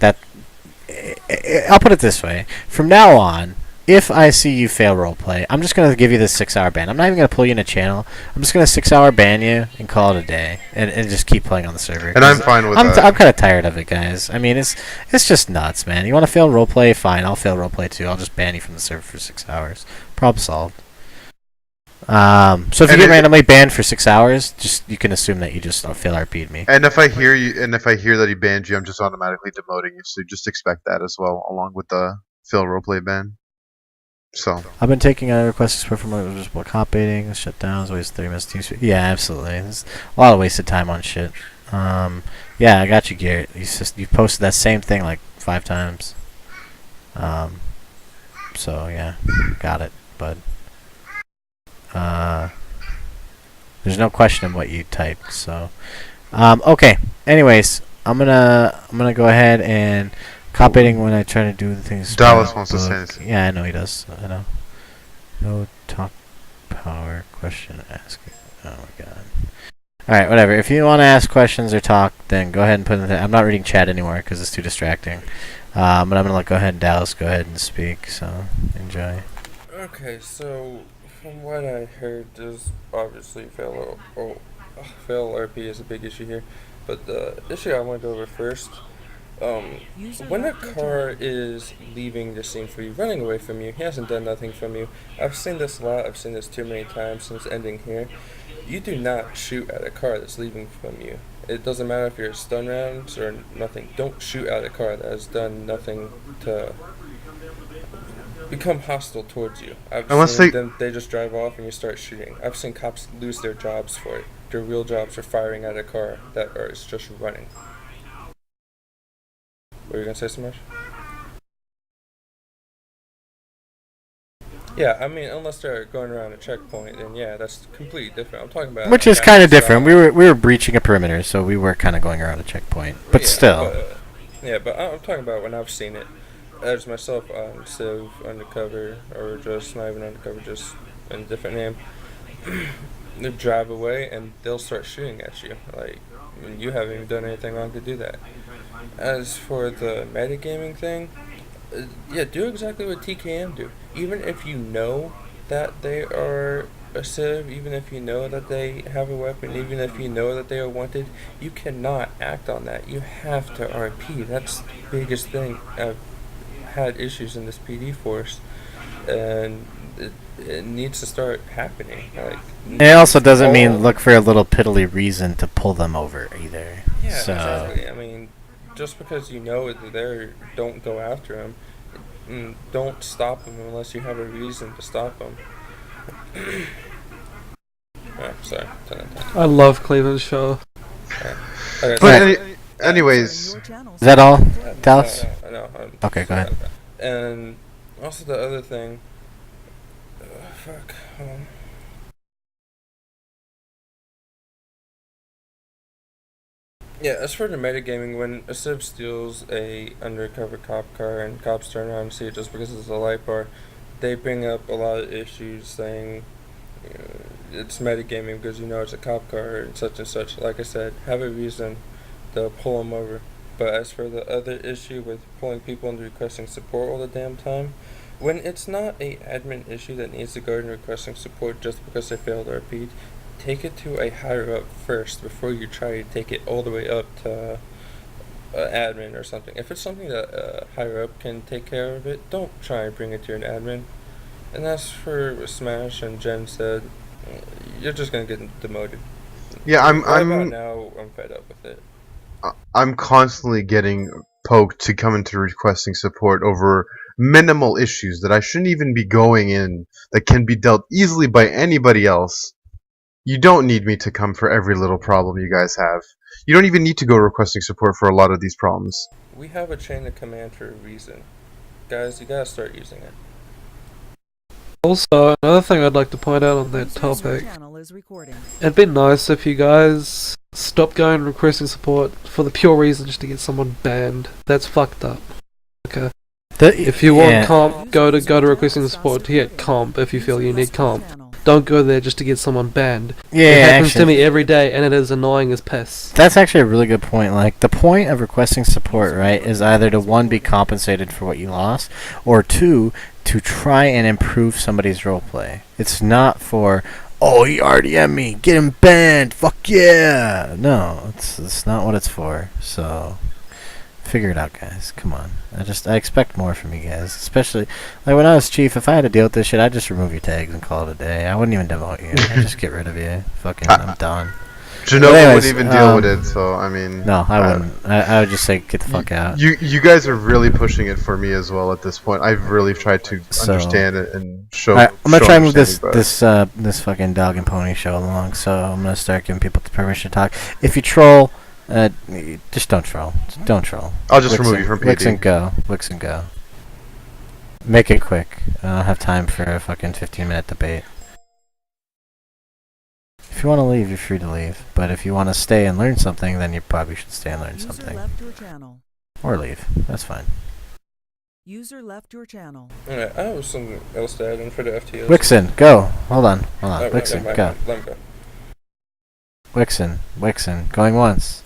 I'll put it this way. From now on, if I see you fail roleplay, I'm just going to give you this 6-hour ban. I'm not even going to pull you in a channel. I'm just going to 6-hour ban you and call it a day. And just keep playing on the server. And I'm fine with that. I'm kind of tired of it, guys. I mean, it's just nuts, man. You want to fail roleplay? Fine, I'll fail roleplay too. I'll just ban you from the server for 6 hours. Problem solved. So if you And get it- randomly banned for 6 hours, just you can assume that you just fail RP'd me. And if I hear you, and if I hear that he banned you, I'm just automatically demoting you. So just expect that as well, along with the fail roleplay ban. So I've been taking requests support from just cop baiting, shutdowns, waste 3 minutes. Yeah, absolutely. There's a lot of wasted time on shit. Yeah, I got you, Garrett. You posted that same thing like 5 times. So yeah, got it. But there's no question of what you typed. So okay. Anyways, I'm gonna go ahead and cop baiting when I try to do the things. Dallas wants to say this. Yeah, I know he does. I know. No talk power question asking. Oh my god. Alright, whatever. If you want to ask questions or talk, then go ahead and put in the... I'm not reading chat anymore because it's too distracting. But I'm going to go ahead and Dallas go ahead and speak, so enjoy. Okay, so from what I heard, there's obviously fail RP is a big issue here. But the issue I want to go over first, when a car is leaving the scene for you, running away from you, he hasn't done nothing from you. I've seen this a lot. I've seen this too many times since ending here. You do not shoot at a car that's leaving from you. It doesn't matter if you're stun rounds or nothing. Don't shoot at a car that has done nothing to become hostile towards you. I've seen them, they just drive off and you start shooting. I've seen cops lose their jobs for it. Their real jobs for firing at a car that is just running. Were you gonna say so much? Yeah, I mean, unless they're going around a checkpoint, then yeah, that's completely different. I'm talking about... Which is kind of different. We were breaching a perimeter, so we were kind of going around a checkpoint. But yeah, still. But I'm talking about when I've seen it. As myself on Civ undercover, or just not even undercover, just in a different name. They drive away and they'll start shooting at you. Like, you haven't even done anything wrong to do that. As for the metagaming thing, yeah, do exactly what TKM do. Even if you know that they are a civ, even if you know that they have a weapon, even if you know that they are wanted, you cannot act on that. You have to RP. That's the biggest thing. I've had issues in this PD force, and it needs to start happening. Like, it also doesn't mean look for a little piddly reason to pull them over either. Yeah, so. Exactly. I mean, just because you know they're there, don't go after them. Don't stop them unless you have a reason to stop them. Oh, sorry. I love Cleveland Show. Okay, But anyways, Is that all, Dallas? No. Okay, go ahead. And also the other thing. Fuck. Hold on. Yeah, as for the metagaming, when a civ steals a undercover cop car and cops turn around and see it just because it's a light bar, they bring up a lot of issues saying it's metagaming because you know it's a cop car and such. Like I said, have a reason to pull them over. But as for the other issue with pulling people and requesting support all the damn time, when it's not a admin issue that needs to go and requesting support just because they failed RP, take it to a higher up first before you try to take it all the way up to admin or something. If it's something that higher up can take care of it, don't try and bring it to an admin. And as for Smash and Jen said, you're just gonna get demoted. yeah, I'm now I'm fed up with it. I'm constantly getting poked to come into requesting support over minimal issues that I shouldn't even be going in, that can be dealt easily by anybody else. You don't need me to come for every little problem you guys have. You don't even need to go requesting support for a lot of these problems. We have a chain of command for a reason. Guys, you gotta start using it. Also, another thing I'd like to point out on that topic, it'd be nice if you guys stopped going and requesting support for the pure reason just to get someone banned. That's fucked up. Okay. If you want comp, go to requesting support to get comp if you feel you need comp. Don't go there just to get someone banned. Yeah, it happens to me every day, and it is annoying as piss. That's actually a really good point. Like, the point of requesting support, right, is either to, one, be compensated for what you lost, or two, to try and improve somebody's roleplay. It's not for, oh, he RDM'd me, get him banned, fuck yeah! No, it's not what it's for. So, Figure it out, guys. Come on. I expect more from you guys. Especially, like, when I was chief, if I had to deal with this shit, I'd just remove your tags and call it a day. I wouldn't even demote you. I'd just get rid of you. Fucking, I'm done. Genova wouldn't even deal with it, so, I mean... No, I wouldn't. I would just say, get the fuck out. You guys are really pushing it for me as well at this point. I've really tried to understand it and show... I'm gonna try and move this fucking dog and pony show along, so I'm gonna start giving people the permission to talk. If you troll... just don't troll. Don't troll. I'll just remove you from PD. Wix and go. Make it quick. I don't have time for a fucking 15-minute debate. If you want to leave, you're free to leave. But if you want to stay and learn something, then you probably should stay and learn something. Or leave. That's fine. User left your channel. Alright, I have something else to add in for the FTS. Wixen, go. Hold on. Wixen, go. Let him go. Wixen, going once.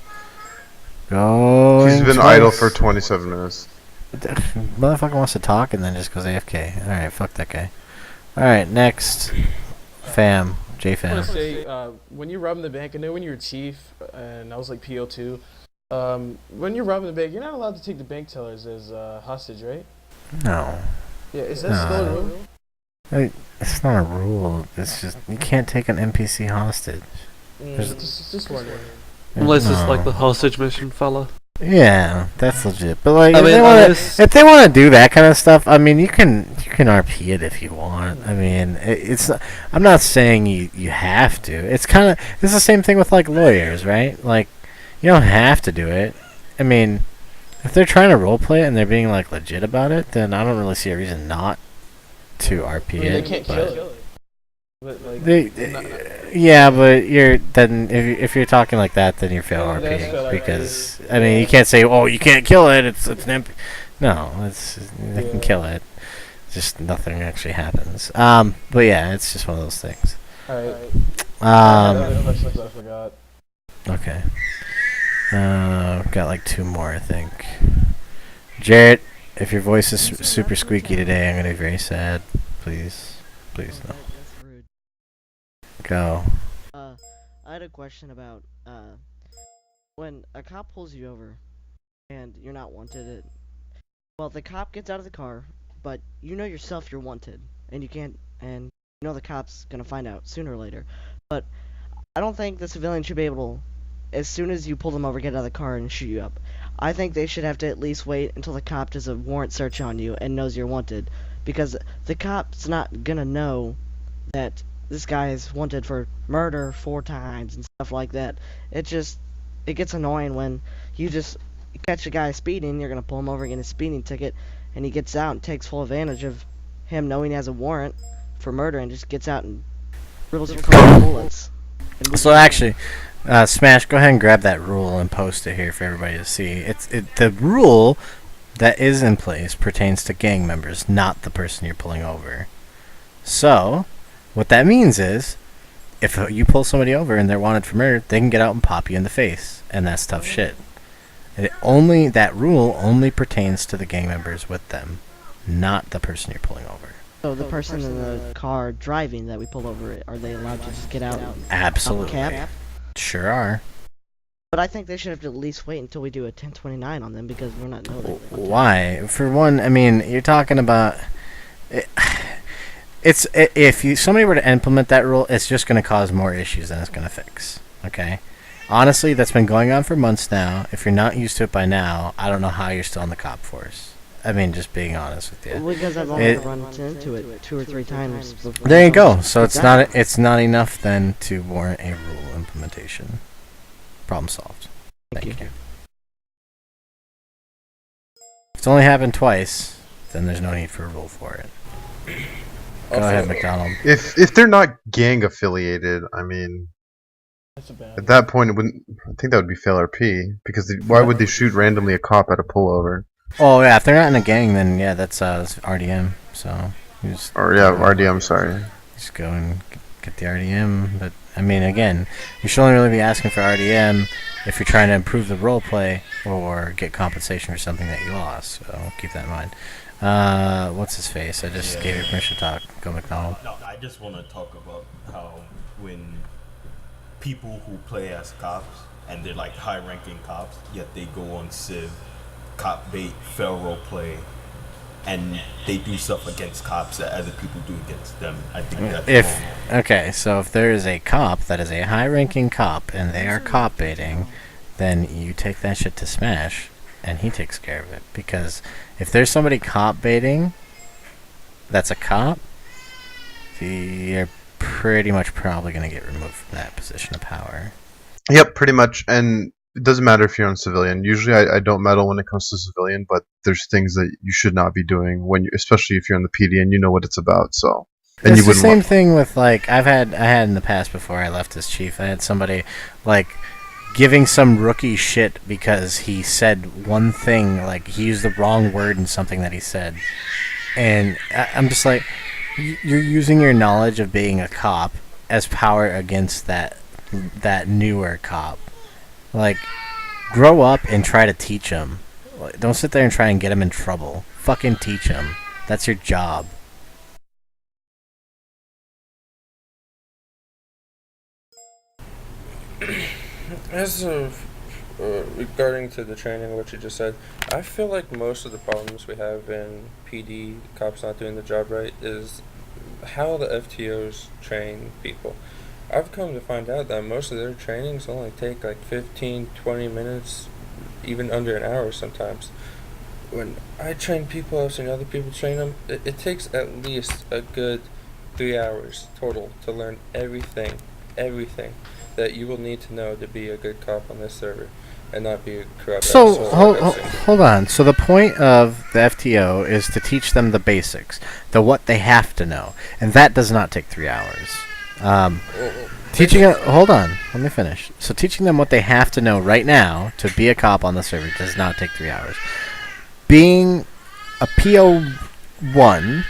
Going He's been twice. idle for 27 minutes. Motherfucker wants to talk and then just goes AFK. Alright, fuck that guy. Alright, next. Fam. J-Fam. I want to say, when you're robbing the bank, I know when you were chief, and I was like PO2, when you're robbing the bank, you're not allowed to take the bank tellers as hostage, right? No. Yeah, is that still a rule? It's not a rule. It's just, you can't take an NPC hostage. Just wondering. Unless it's like the hostage mission fella. Yeah, that's legit. But like, I mean, if they want to do that kind of stuff, I mean, you can RP it if you want. I mean, it's. I'm not saying you have to. It's the same thing with like lawyers, right? Like, you don't have to do it. I mean, if they're trying to roleplay it and they're being like legit about it, then I don't really see a reason not to RP it. They can't kill it. But, like, yeah, but if you're talking like that, then you're fail RP because I mean you can't say, oh, you can't kill it. It's an MP. No, they can kill it. Just nothing actually happens. But yeah, it's just one of those things. Alright. I forgot. Okay. Got like 2 more, I think. Jarrett, if your voice is super squeaky today, I'm gonna be very sad. Please no. Go. I had a question about when a cop pulls you over and you're not wanted. Well, the cop gets out of the car, but you know yourself you're wanted, and you know the cop's gonna find out sooner or later. But I don't think the civilian should be able to, as soon as you pull them over, get out of the car and shoot you up. I think they should have to at least wait until the cop does a warrant search on you and knows you're wanted, because the cop's not gonna know that this guy is wanted for murder 4 times and stuff like that. It gets annoying when you just catch a guy speeding, you're gonna pull him over and get a speeding ticket, and he gets out and takes full advantage of him knowing he has a warrant for murder and just gets out and riddles your car with bullets. So actually, Smash, go ahead and grab that rule and post it here for everybody to see. The rule that is in place pertains to gang members, not the person you're pulling over. So what that means is, if you pull somebody over and they're wanted for murder, they can get out and pop you in the face, and that's tough shit. That rule only pertains to the gang members with them, not the person you're pulling over. So the person in the car driving that we pull over, are they allowed to just get out? Absolutely. Cap? Sure are. But I think they should have to at least wait until we do a 1029 on them, because we're not knowing. Why? For one, I mean, you're talking about... If somebody were to implement that rule, it's just going to cause more issues than it's going to fix. Okay? Honestly, that's been going on for months now. If you're not used to it by now, I don't know how you're still in the cop force. I mean, just being honest with you. Well, because I've only run into it 2 or 3 times before. There you go. So it's not enough then to warrant a rule implementation. Problem solved. Thank you. If it's only happened twice, then there's no need for a rule for it. Go ahead, McDonald. If they're not gang affiliated, I mean, at that point, I think that would be fail RP, because why would they shoot randomly a cop at a pullover? Oh yeah, if they're not in a gang, then yeah, that's RDM. So RDM. Sorry. Just go and get the RDM. But I mean, again, you should only really be asking for RDM if you're trying to improve the roleplay or get compensation for something that you lost. So keep that in mind. What's his face? I just gave you permission to talk. Go McDonald. No, I just want to talk about how when people who play as cops and they're like high-ranking cops, yet they go on Civ cop bait, fail role play, and they do stuff against cops that other people do against them. I think that's wrong. Okay, so if there is a cop that is a high-ranking cop and they are cop baiting, then you take that shit to Smash, and he takes care of it. Because if there's somebody cop baiting that's a cop, you're pretty much probably going to get removed from that position of power. Yep, pretty much. And it doesn't matter if you're on civilian. Usually I don't meddle when it comes to civilian, but there's things that you should not be doing when you, especially if you're on the PD and you know what it's about. So, and It's you the wouldn't same thing with, like, I had in the past before I left as chief, I had somebody, like, giving some rookie shit because he said one thing, like, he used the wrong word in something that he said. And I'm just like, you're using your knowledge of being a cop as power against that newer cop. Like, grow up and try to teach him. Don't sit there and try and get him in trouble. Fucking teach him. That's your job. As of regarding to the training, what you just said, I feel like most of the problems we have in PD, cops not doing the job right, is how the FTOs train people. I've come to find out that most of their trainings only take like 15, 20 minutes, even under an hour sometimes. When I train people, I've seen other people train them, it takes at least a good 3 hours total to learn everything that you will need to know to be a good cop on this server and not be a corrupt So, asshole. hold on. So the point of the FTO is to teach them the basics, what they have to know, and that does not take 3 hours. Hold on, let me finish. So teaching them what they have to know right now to be a cop on the server does not take 3 hours. Being a PO1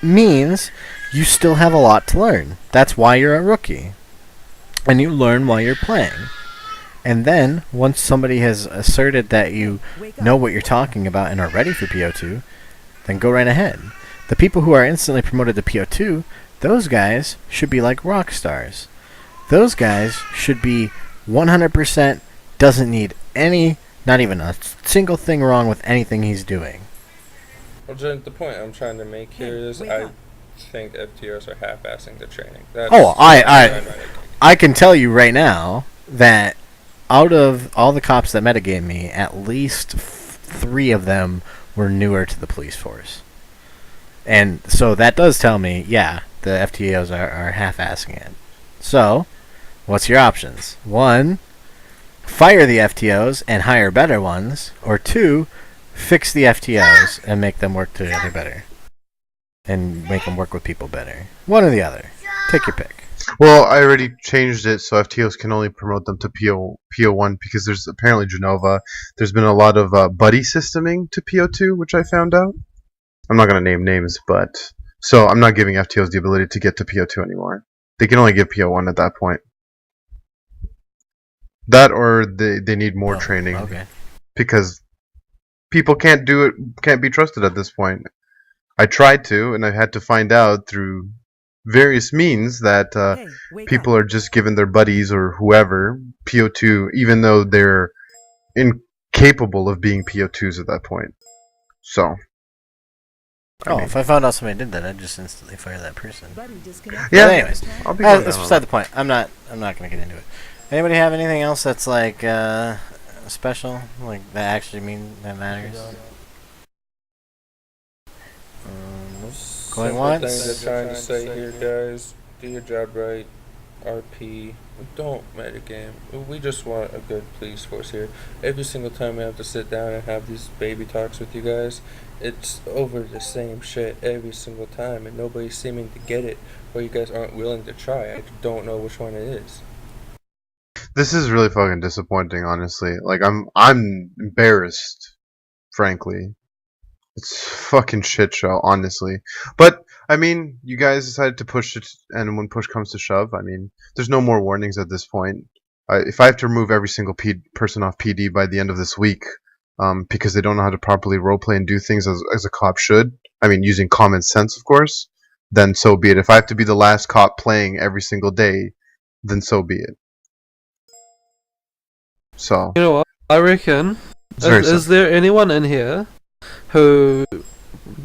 means you still have a lot to learn. That's why you're a rookie. And you learn while you're playing. And then, once somebody has asserted that you know what you're talking about and are ready for PO2, then go right ahead. The people who are instantly promoted to PO2, those guys should be like rock stars. Those guys should be 100% doesn't need any, not even a single thing wrong with anything he's doing. Well, Jen, the point I'm trying to make here is I think FTOs are half-assing the training. I can tell you right now that out of all the cops that metagame me, at least 3 of them were newer to the police force. And so that does tell me, yeah, the FTOs are half-assing it. So, what's your options? 1, fire the FTOs and hire better ones. Or 2, fix the FTOs and make them work together better. And make them work with people better. One or the other. Take your pick. Well, I already changed it so FTOs can only promote them to PO1 because there's apparently Genova. There's been a lot of buddy systeming to PO2, which I found out. I'm not going to name names, but so I'm not giving FTOs the ability to get to PO2 anymore. They can only give PO1 at that point. That or they need more training. Okay. Because people can't do it, can't be trusted at this point. I tried to, and I had to find out through various means that people are just giving their buddies or whoever PO2, even though they're incapable of being PO2s at that point. So. If I found out somebody did that, I'd just instantly fire that person. Yeah. But anyways, I'll be that's beside the point. I'm not gonna get into it. Anybody have anything else that's like special, like that actually that matters? Going once. Things I'm trying to say here, guys. Do your job right. RP. Don't metagame. We just want a good police force here. Every single time we have to sit down and have these baby talks with you guys, it's over the same shit every single time, and nobody's seeming to get it, or you guys aren't willing to try. I don't know which one it is. This is really fucking disappointing, honestly. Like I'm embarrassed, frankly. It's a fucking shit show, honestly. But I mean, you guys decided to push it, and when push comes to shove, I mean, there's no more warnings at this point. If I have to remove every single person off PD by the end of this week, because they don't know how to properly roleplay and do things as a cop should, I mean, using common sense, of course, then so be it. If I have to be the last cop playing every single day, then so be it. So. You know what? I reckon It's very Is there anyone in here who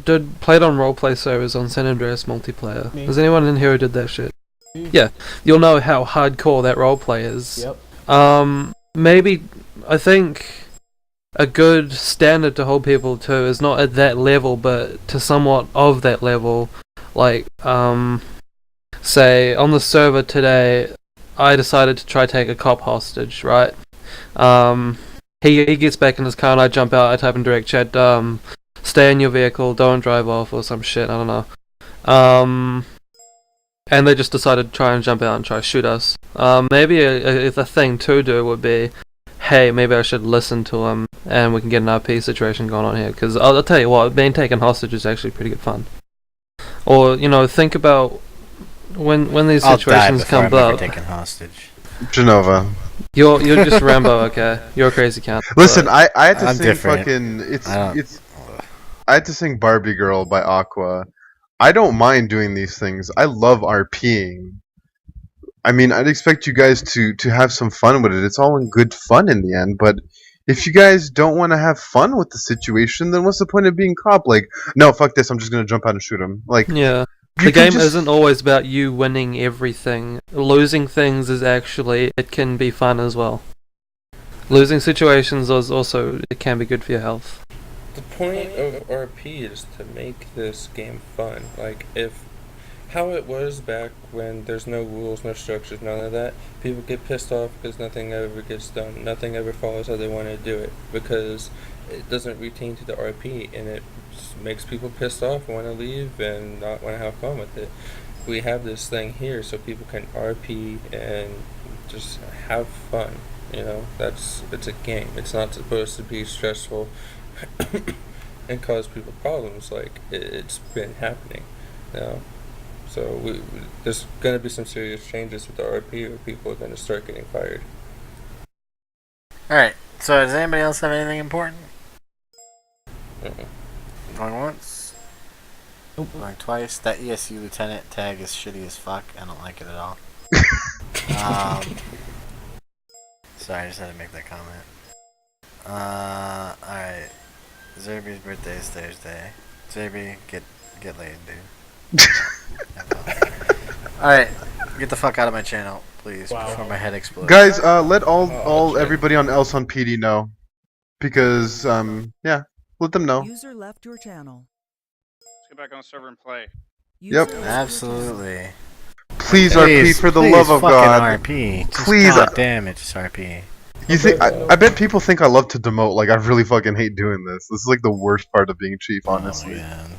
played on roleplay servers on San Andreas multiplayer? Me. Is anyone in here who did that shit? Yeah, you'll know how hardcore that roleplay is. Yep. Maybe I think a good standard to hold people to is not at that level, but to somewhat of that level. Like, say on the server today, I decided to try take a cop hostage, right? He gets back in his car and I jump out, I type in direct chat, stay in your vehicle, don't drive off or some shit, I don't know. And they just decided to try and jump out and try to shoot us. Maybe a thing to do would be, hey, maybe I should listen to him and we can get an RP situation going on here. Because I'll tell you what, being taken hostage is actually pretty good fun. Or, you know, think about when these situations come up. Taken hostage. Genova. You're just Rambo, okay? You're a crazy count. Listen, I had to I'm sing different. fucking I had to sing Barbie Girl by Aqua. I don't mind doing these things. I love RPing. I mean, I'd expect you guys to have some fun with it. It's all in good fun in the end, but if you guys don't want to have fun with the situation, then what's the point of being cop? Like, no, fuck this, I'm just gonna jump out and shoot him. Like, yeah. The game isn't always about you winning everything. Losing things is actually, it can be fun as well. Losing situations is also, it can be good for your health. The point of RP is to make this game fun. Like, how it was back when there's no rules, no structures, none of that, people get pissed off because nothing ever gets done. Nothing ever follows how they want to do it because it doesn't retain to the RP, and it makes people pissed off and want to leave and not want to have fun with it. We have this thing here so people can RP and just have fun. You know, it's a game. It's not supposed to be stressful and cause people problems like it's been happening. You know? So there's going to be some serious changes with the RP where people are going to start getting fired. Alright, so does anybody else have anything important? Uh-uh. Going once? Going twice? That ESU lieutenant tag is shitty as fuck. I don't like it at all. Sorry, I just had to make that comment. Alright. Zerby's birthday is Thursday. Zerby, get laid, dude. Alright, get the fuck out of my channel, please, before my head explodes. guys, let everybody else on PD know, because yeah, let them know. User left your channel. Let's get back on the server and play. Yep. Absolutely. Please RP for the love of God. RP. Just Please. God damn it, just RP. You think I bet people think I love to demote. Like I really fucking hate doing this. This is like the worst part of being chief, honestly. Oh, man.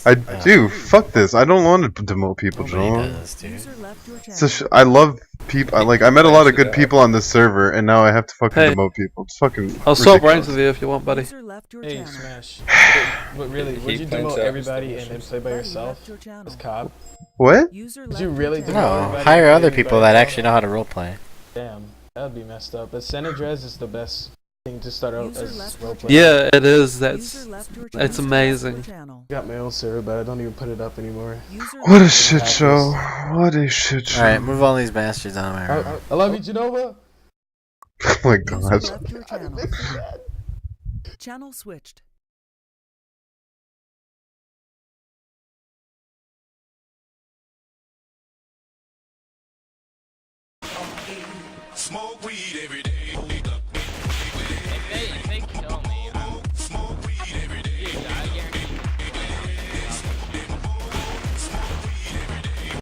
I do. Fuck this. I don't want to demote people, Joel. I love people. I met a lot of good people on this server, and now I have to fucking demote people. It's fucking. I'll swap ranks with you if you want, buddy. Hey, Smash. But really, would you demote everybody and then play by yourself as cop? What? Did you really demote No, everybody? hire other people that actually know how to roleplay. Damn, that would be messed up. But San Andreas is the best thing to start out as roleplay. Yeah, it is. It's amazing. Got my own server, but I don't even put it up anymore. What a shit show. What a shit show. Alright, move all these bastards out of my room. I love you, Genova. Oh my god. Channel switched. Smoke weed every day.